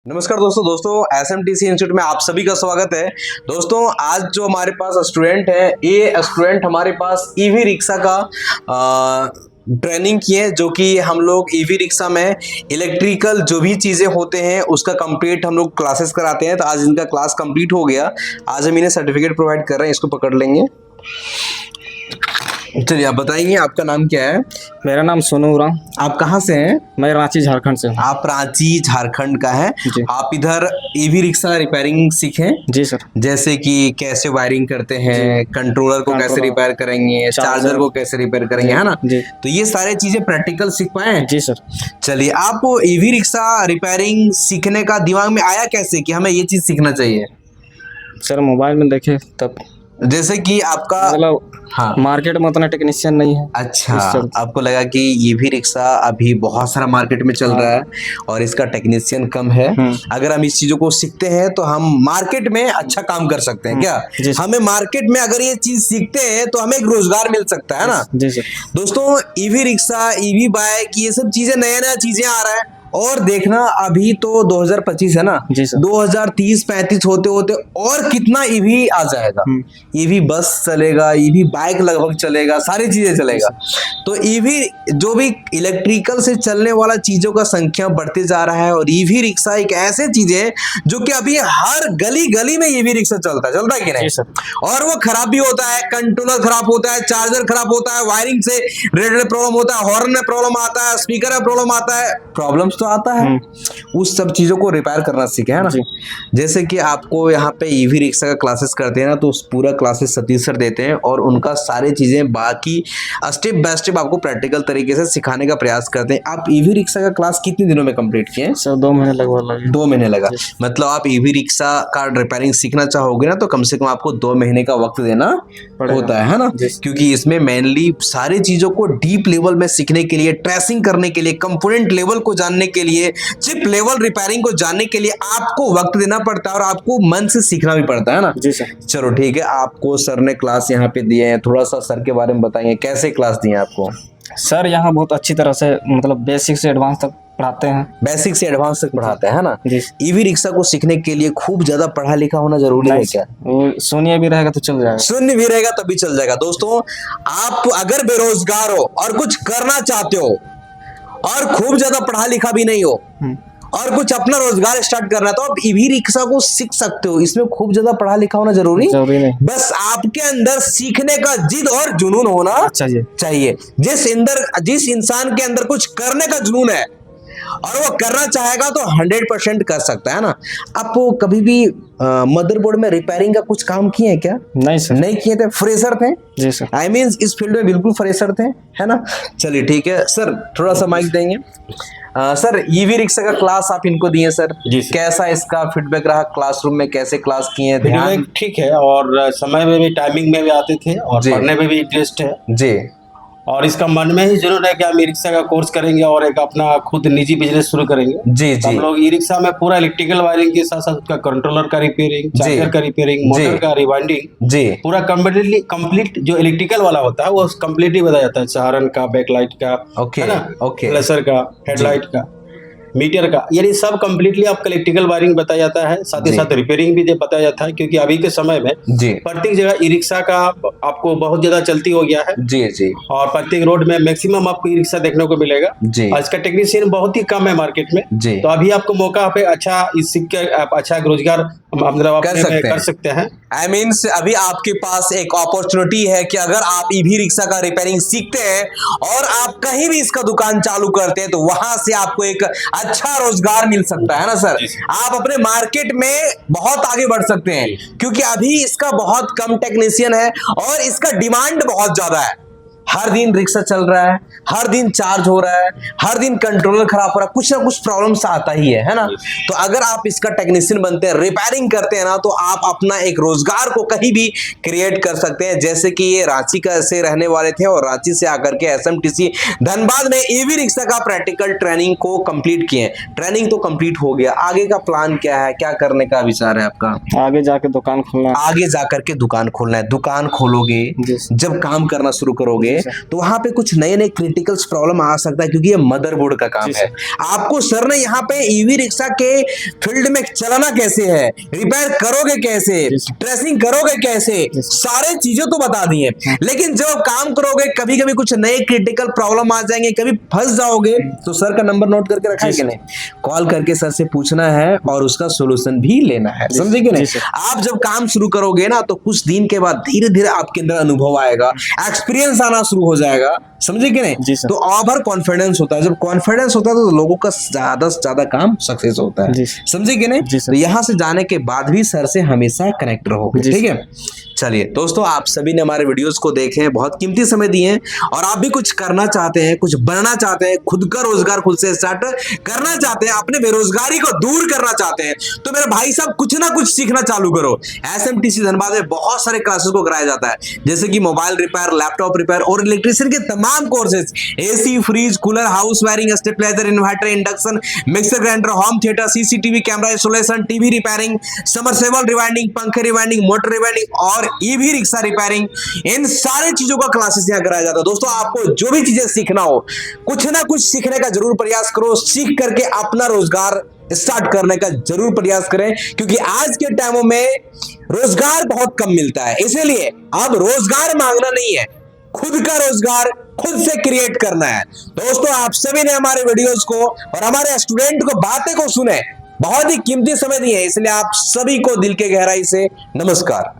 नमस्कार दोस्तों एसएमटीसी इंस्टीट्यूट में आप सभी का स्वागत है। दोस्तों आज जो हमारे पास स्टूडेंट है, ये स्टूडेंट हमारे पास ईवी रिक्शा का ट्रेनिंग किए, जो कि हम लोग ईवी रिक्शा में इलेक्ट्रिकल जो भी चीज़ें होते हैं उसका कंप्लीट हम लोग क्लासेस कराते हैं। तो आज इनका क्लास कंप्लीट हो गया, आज हम इन्हें सर्टिफिकेट प्रोवाइड कर रहे हैं। इसको पकड़ लेंगे। चलिए आप बताइए, आपका नाम क्या है? मेरा नाम सोनू उरांव। आप कहाँ से हैं? मैं रांची झारखंड से हूँ। आप रांची झारखंड का है। जी। आप इधर ईवी रिक्शा रिपेयरिंग सीखे? जी सर। जैसे कि कैसे वायरिंग करते हैं, कंट्रोलर को कैसे रिपेयर करेंगे, चार्जर को कैसे रिपेयर करेंगे, है ना? जी। तो ये सारे चीजें प्रैक्टिकल सीख पाए हैं? जी सर। चलिए, आपको ईवी रिक्शा रिपेयरिंग सीखने का दिमाग में आया कैसे कि हमें ये चीज सीखना चाहिए? सर मोबाइल में देखे तब। जैसे कि आपका मतलब हाँ मार्केट में उतना टेक्नीशियन नहीं है। अच्छा, इस चलते। आपको लगा कि ईवी रिक्शा अभी बहुत सारा मार्केट में चल रहा है और इसका टेक्नीशियन कम है। अगर हम इस चीजों को सीखते हैं तो हम मार्केट में अच्छा काम कर सकते हैं। क्या हमें मार्केट में अगर ये चीज सीखते हैं तो हमें एक रोजगार मिल सकता है ना? जी सर। दोस्तों ईवी रिक्शा, ईवी बाइक, ये सब चीजें नया चीजें आ रहा है। और देखना, अभी तो 2025 है ना, 2030-35 होते होते और कितना ईवी आ जाएगा। ईवी बस चलेगा, ईवी बाइक लगभग चलेगा, सारी चीजें चलेगा। तो ईवी जो भी इलेक्ट्रिकल से चलने वाला चीजों का संख्या बढ़ते जा रहा है। और ईवी रिक्शा एक ऐसे चीज है जो कि अभी हर गली गली में ईवी रिक्शा चलता है कि नहीं? और वो खराब भी होता है, कंट्रोलर खराब होता है, चार्जर खराब होता है, वायरिंग से रिलेटेड प्रॉब्लम होता है, हॉर्न में प्रॉब्लम आता है, स्पीकर में प्रॉब्लम आता है, प्रॉब्लम्स तो आता है। उस सब चीजों को रिपेयर करना सीखे, है ना? जैसे कि आपको यहाँ पे ईवी रिक्शा का क्लासेस करते हैं ना, तो उस पूरा क्लासेस सतीश सर देते हैं और उनका सारी चीजें बाकी स्टेप बाय स्टेप आपको प्रैक्टिकल तरीके से सिखाने का प्रयास करते हैं। आप ईवी रिक्शा का क्लास कितने दिनों में कंप्लीट किए? सर 2 महीने लगभग लगे। 2 महीने लगा। मतलब आप ईवी रिक्शा का रिपेयरिंग सीखना चाहोगे ना, तो कम से कम आपको 2 महीने का वक्त देना होता है ना? क्योंकि इसमें मेनली सारी चीजों को डीप लेवल में सीखने के लिए, ट्रेसिंग करने के लिए, कंपोनेंट लेवल को जानने के लिए, चिप लेवल रिपेयरिंग को जानने के लिए आपको वक्त देना पड़ता है और आपको मन से सीखना भी पड़ता है ना? जी सर। चलो ठीक है, आपको सर ने क्लास यहाँ पे दिए हैं, थोड़ा सा सर के बारे में बताएंगे, कैसे क्लास दिए आपको? सर यहाँ बहुत अच्छी तरह से, मतलब बेसिक से एडवांस तक पढ़ाते हैं। बेसिक से एडवांस तक पढ़ाते हैं ना? ईवी रिक्शा को सीखने के लिए खूब ज्यादा पढ़ा लिखा होना जरूरी है क्या? वो शून्य भी रहेगा तो चल जाएगा। शून्य भी रहेगा तभी चल जाएगा। दोस्तों, आप अगर बेरोजगार हो और कुछ करना चाहते हो और खूब ज्यादा पढ़ा लिखा भी नहीं हो और कुछ अपना रोजगार स्टार्ट करना है, तो आप ईवी रिक्शा को सीख सकते हो। इसमें खूब ज्यादा पढ़ा लिखा होना जरूरी नहीं, बस आपके अंदर सीखने का जिद और जुनून होना चाहिए। जिस इंसान के अंदर कुछ करने का जुनून है और वो करना चाहेगा तो 100% कर सकता है ना? आप कभी भी मदरबोर्ड में रिपेयरिंग का कुछ काम किए हैं क्या? नहीं सर। नहीं किए थे? फ्रेशर थे? जी सर। आई मीन इस फील्ड में बिल्कुल फ्रेशर थे, है ना? चलिए ठीक है सर, थोड़ा सा माइक देंगे। सर ईवी रिक्शा का क्लास आप इनको दिए सर, जी सर। कैसा इसका फीडबैक रहा? क्लासरूम में कैसे क्लास किए? ध्यान ठीक है और समय में भी, टाइमिंग में भी आते थे और पढ़ने में भी इंटरेस्ट है जी। और इसका मन में ही जरूर है कि हम ई रिक्शा का कोर्स करेंगे और एक अपना खुद निजी बिजनेस शुरू करेंगे। जी जी। हम लोग ई रिक्शा में पूरा इलेक्ट्रिकल वायरिंग के साथ साथ उसका कंट्रोलर का रिपेयरिंग, चार्जर का रिपेयरिंग, मोटर का रिवाइंडिंग, जी पूरा कंप्लीट जो इलेक्ट्रिकल वाला होता है वो कंप्लीटली बताया जाता है। सहारन का, बैकलाइट का, है ना, फ्लैशर का, हेडलाइट का, मीटर का, यानी सब कंप्लीटली आपका इलेक्ट्रिकल वायरिंग बताया जाता है। साथ ही साथ रिपेयरिंग भी बताया जाता है, क्योंकि अभी के समय में प्रत्येक जगह ई रिक्शा का आपको बहुत ज्यादा चलती हो गया है। जी जी। और प्रत्येक रोड में मैक्सिमम आपको ई रिक्शा देखने को मिलेगा जी। आज का टेक्नीशियन बहुत ही कम है मार्केट में जी। तो अभी आपको मौका पे अच्छा इस सीख के आप अच्छा रोजगार मतलब कर सकते हैं। आई मीन अभी आपके पास एक अपॉर्चुनिटी है कि अगर आप ईवी रिक्शा का रिपेयरिंग सीखते हैं और आप कहीं भी इसका दुकान चालू करते हैं तो वहां से आपको एक अच्छा रोजगार मिल सकता है ना सर? आप अपने मार्केट में बहुत आगे बढ़ सकते हैं, क्योंकि अभी इसका बहुत कम टेक्नीशियन है और इसका डिमांड बहुत ज्यादा है। हर दिन रिक्शा चल रहा है, हर दिन चार्ज हो रहा है, हर दिन कंट्रोलर खराब हो रहा है, कुछ ना कुछ प्रॉब्लम्स आता ही है ना? तो अगर आप इसका टेक्नीशियन बनते हैं, रिपेयरिंग करते हैं ना, तो आप अपना एक रोजगार को कहीं भी क्रिएट कर सकते हैं। जैसे कि ये रांची का ऐसे रहने वाले थे और रांची से आकर के एसएमटीसी धनबाद में ईवी रिक्शा का प्रैक्टिकल ट्रेनिंग को कंप्लीट किए। ट्रेनिंग तो कंप्लीट हो गया, आगे का प्लान क्या है? क्या करने का विचार है आपका? आगे जाके दुकान खोलना है। आगे जाकर के दुकान खोलना है। दुकान खोलोगे, जब काम करना शुरू करोगे तो वहां पे कुछ नए नए क्रिटिकल्स प्रॉब्लम आ सकता है, क्योंकि ये मदरबोर्ड का काम है। आपको सर ने यहाँ पे ईवी रिक्शा के फील्ड में चलाना कैसे है, रिपेयर करोगे कैसे, ट्रेसिंग करोगे कैसे, सारे चीजें तो बता दी है। लेकिन जब काम करोगे कभी कभी कुछ नए क्रिटिकल प्रॉब्लम आ जाएंगे, कभी फंस जाओगे, तो सर का नंबर नोट करके रखा है कि नहीं, कॉल करके सर से पूछना है और उसका सोल्यूशन भी लेना है, समझे कि नहीं। आप जब काम शुरू करोगे ना तो कुछ दिन के बाद धीरे धीरे आपके अंदर अनुभव आएगा, एक्सपीरियंस आना शुरू हो जाएगा, समझे कि नहीं। तो ओवर कॉन्फिडेंस होता है, जब कॉन्फिडेंस होता है तो लोगों का ज्यादा से ज्यादा काम सक्सेस होता है, समझे कि नहीं। तो यहाँ से जाने के बाद भी सर से हमेशा कनेक्ट रहोगे, ठीक है। चलिए दोस्तों, आप सभी ने हमारे वीडियोस को देखे हैं, बहुत कीमती समय दिए हैं, और आप भी कुछ करना चाहते हैं, कुछ बनना चाहते हैं, खुद का रोजगार खुद से स्टार्ट करना चाहते हैं, अपने बेरोजगारी को दूर करना चाहते हैं, तो मेरे भाई साहब कुछ ना कुछ सीखना चालू करो। SMTC धनबाद में बहुत सारे क्लासेस को कराया जाता है, जैसे कि मोबाइल रिपेयर, लैपटॉप रिपेयर और इलेक्ट्रिशियन के तमाम courses, AC, fridge, cooler, house wiring, stabiliser, inverter, induction, mixer grinder, home theatre, CCTV camera installation, TV repairing, submersible rewinding, पंखे रिवाइंडिंग, मोटर रिवाइंडिंग और ईवी रिक्शा रिपेयरिंग, इन सारे चीजों का classes यहाँ कराया जाता है। दोस्तों, आपको जो भी चीजें सीखना हो, कुछ ना कुछ सीखने का जरूर प्रयास करो, सीख करके अपना रोजगार स्टार्ट करने का जरूर प्रयास करें, क्योंकि आज के टाइमों में रोजगार बहुत कम मिलता है। इसीलिए अब रोजगार मांगना नहीं है, खुद का रोजगार खुद से क्रिएट करना है। दोस्तों, आप सभी ने हमारे वीडियोस को और हमारे स्टूडेंट को बातें को सुने, बहुत ही कीमती समय दिए, इसलिए आप सभी को दिल के गहराई से नमस्कार।